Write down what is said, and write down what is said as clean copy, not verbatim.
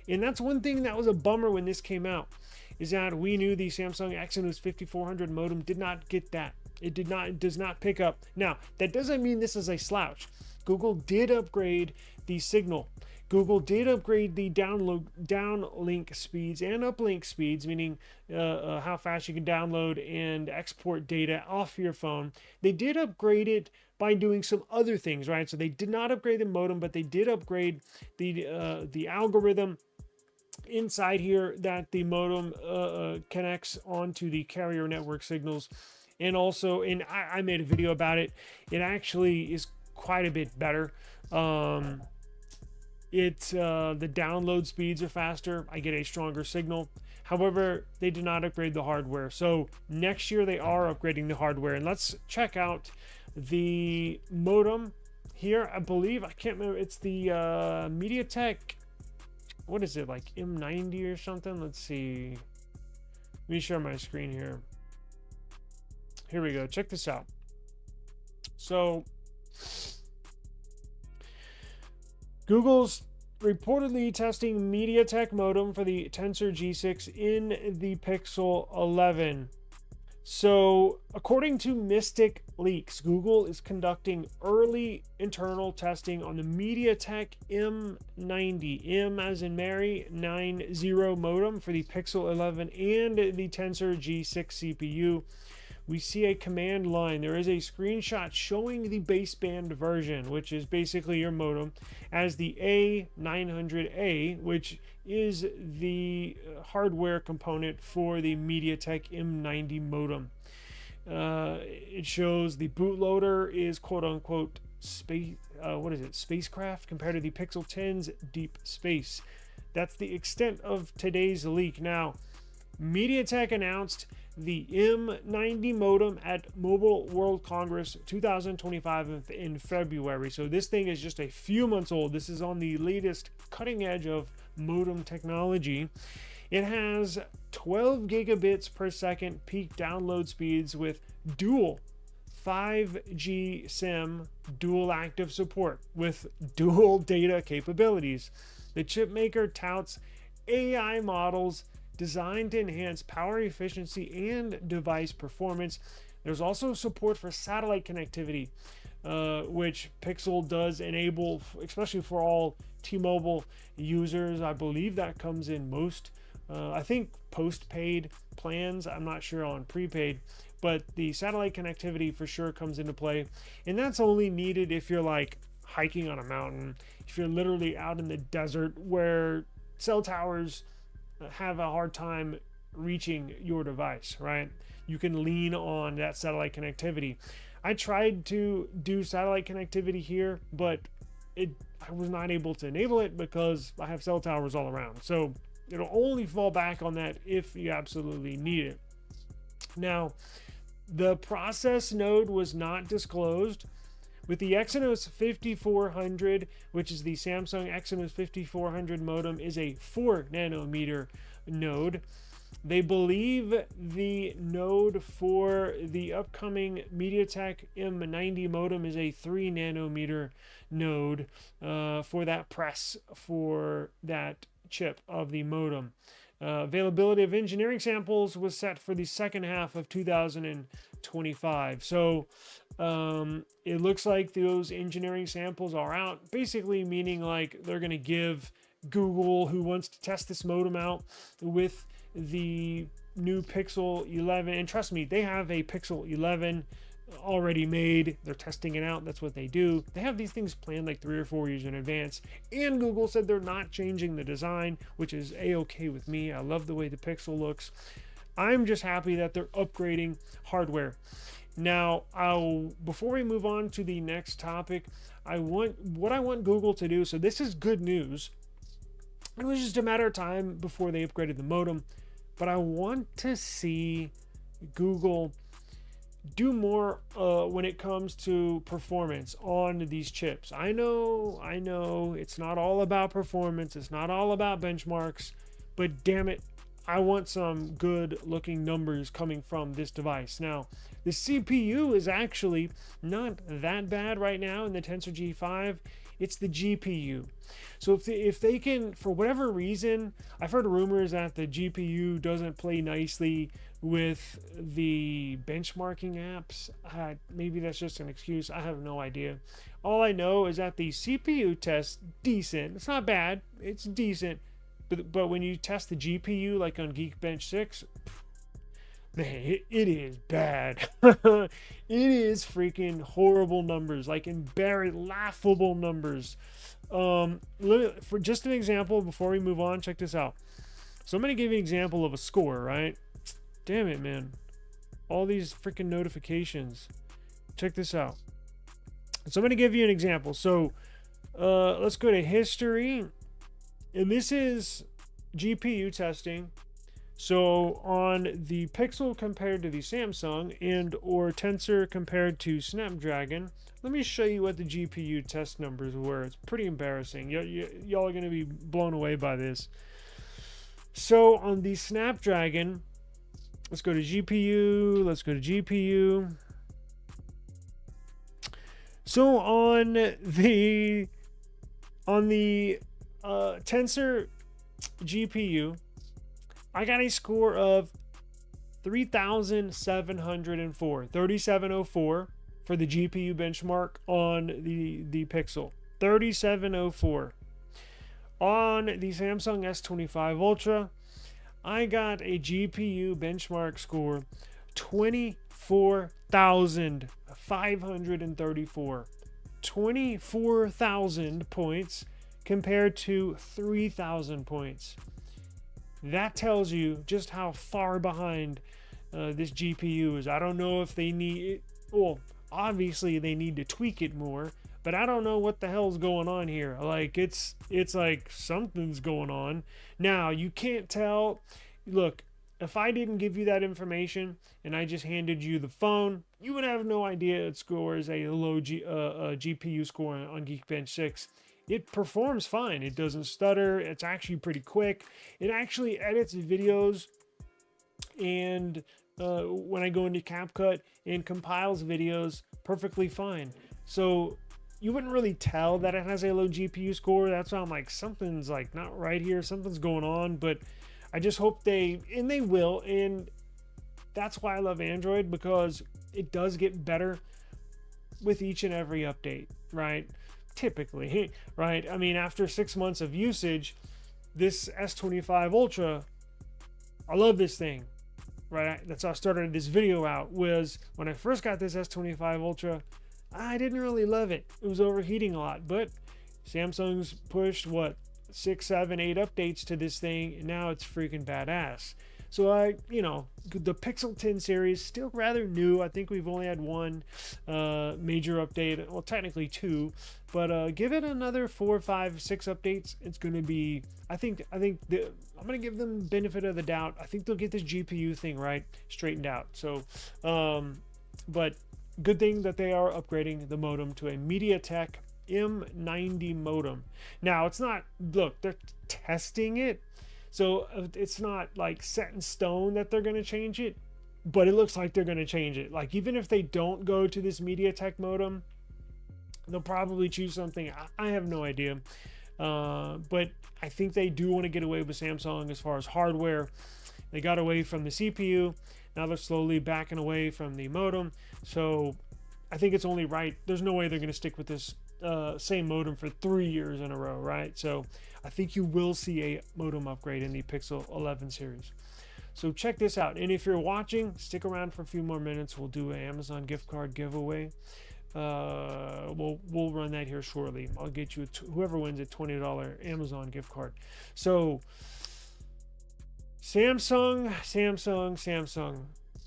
And that's one thing that was a bummer when this came out, is that we knew the Samsung Exynos 5400 modem did not get that. It does not pick up. Now, that doesn't mean this is a slouch. Google did upgrade the signal. Google did upgrade the downlink speeds and uplink speeds, meaning how fast you can download and export data off your phone. They did upgrade it by doing some other things, right? So they did not upgrade the modem, but they did upgrade the algorithm inside here that the modem connects onto the carrier network signals. And also, and I made a video about it, it actually is quite a bit better. The download speeds are faster. I get a stronger signal. However, they did not upgrade the hardware. So next year they are upgrading the hardware. And let's check out the modem here. I believe, I can't remember, it's the MediaTek, what is it, like M90 or something? Let's see. Let me share my screen here. Here we go. Check this out. So Google's reportedly testing MediaTek modem for the Tensor G6 in the Pixel 11. So, according to Mystic Leaks, Google is conducting early internal testing on the MediaTek M90, M as in Mary, 90 modem for the Pixel 11 and the Tensor G6 CPU. We see a command line. There is a screenshot showing the baseband version, which is basically your modem, as the A900A, which is the hardware component for the MediaTek M90 modem. It shows the bootloader is quote unquote spacecraft compared to the Pixel 10's deep space. That's the extent of today's leak. Now, MediaTek announced the M90 modem at Mobile World Congress 2025 in February. So this thing is just a few months old. This is on the latest cutting edge of modem technology. It has 12 gigabits per second peak download speeds with dual 5G SIM dual active support with dual data capabilities. The chip maker touts AI models designed to enhance power efficiency and device performance. There's also support for satellite connectivity, which Pixel does enable, especially for all T-Mobile users. I believe that comes in most, I think, post-paid plans. I'm not sure on prepaid, but the satellite connectivity for sure comes into play. And that's only needed if you're like hiking on a mountain, if you're literally out in the desert where cell towers have a hard time reaching your device, right? You can lean on that satellite connectivity. I tried to do satellite connectivity here, but I was not able to enable it because I have cell towers all around. So it'll only fall back on that if you absolutely need it. Now, the process node was not disclosed. With the Exynos 5400, which is the Samsung Exynos 5400 modem, is a 4 nanometer node. They believe the node for the upcoming MediaTek M90 modem is a 3 nanometer node for that press for that chip of the modem. Availability of engineering samples was set for the second half of 2025. So it looks like those engineering samples are out, basically meaning like they're going to give Google, who wants to test this modem out with the new Pixel 11, and trust me, they have a Pixel 11 already made. They're testing it out. That's what they do. They have these things planned like 3 or 4 years in advance, and Google said they're not changing the design, which is a-okay with me. I love the way the Pixel looks. I'm just happy that they're upgrading hardware. Now, before we move on to the next topic, I want Google to do, so this is good news. It was just a matter of time before they upgraded the modem, but I want to see Google do more when it comes to performance on these chips. I know it's not all about performance, it's not all about benchmarks, but damn it, I want some good looking numbers coming from this device. Now, the CPU is actually not that bad right now in the Tensor G5. it's the GPU. So if they can, for whatever reason, I've heard rumors that the GPU doesn't play nicely with the benchmarking apps. Maybe that's just an excuse. I have no idea. All I know is that the CPU test decent. It's not bad. It's decent. But when you test the GPU, like on Geekbench 6, man, it is bad. It is freaking horrible numbers, like laughable numbers. For just an example, before we move on, check this out. So I'm going to give you an example of a score, right? Damn it, man. All these freaking notifications. Check this out. So I'm going to give you an example. So let's go to history. And this is GPU testing. So on the Pixel compared to the Samsung and or Tensor compared to Snapdragon, let me show you what the GPU test numbers were. It's pretty embarrassing. Y'all are going to be blown away by this. So on the Snapdragon, let's go to GPU. Let's go to GPU. So on the Tensor GPU, I got a score of 3,704, 3704 for the GPU benchmark on the Pixel. 3704. On the Samsung S25 Ultra, I got a GPU benchmark score 24,534. 24,000 points compared to 3,000 points. That tells you just how far behind this GPU is. I don't know if they need it. Well, obviously they need to tweak it more, but I don't know what the hell's going on here. Like it's like something's going on. Now you can't tell. Look, if I didn't give you that information and I just handed you the phone, you would have no idea it scores a low GPU score on Geekbench 6. It performs fine. It doesn't stutter. It's actually pretty quick. It actually edits videos, and when I go into CapCut, and compiles videos perfectly fine. So you wouldn't really tell that it has a low GPU score. That's why I'm like, something's like not right here. Something's going on. But I just hope they will. And that's why I love Android, because it does get better with each and every update, right? Typically, right? I mean, after 6 months of usage, this S25 Ultra, I love this thing, right? That's how I started this video out, was when I first got this S25 Ultra, I didn't really love it. It was overheating a lot, but Samsung's pushed, what, 6, 7, 8 updates to this thing, and now it's freaking badass. So the Pixel 10 series, still rather new. I think we've only had one major update. Well, technically 2, but give it another 4, 5, 6 updates. It's going to be, I'm going to give them benefit of the doubt. I think they'll get this GPU thing right, straightened out. So, but good thing that they are upgrading the modem to a MediaTek M90 modem. Now, it's not, look, they're testing it. So it's not like set in stone that they're going to change it, but it looks like they're going to change it. Like, even if they don't go to this MediaTek modem, they'll probably choose something. I have no idea. But I think they do want to get away with Samsung as far as hardware. They got away from the CPU. Now they're slowly backing away from the modem. So I think it's only right. There's no way they're going to stick with this same modem for 3 years in a row, right? So I think you will see a modem upgrade in the Pixel 11 series. So check this out. And if you're watching, stick around for a few more minutes. We'll do an Amazon gift card giveaway. We'll run that here shortly. I'll get you whoever wins a $20 Amazon gift card. So Samsung.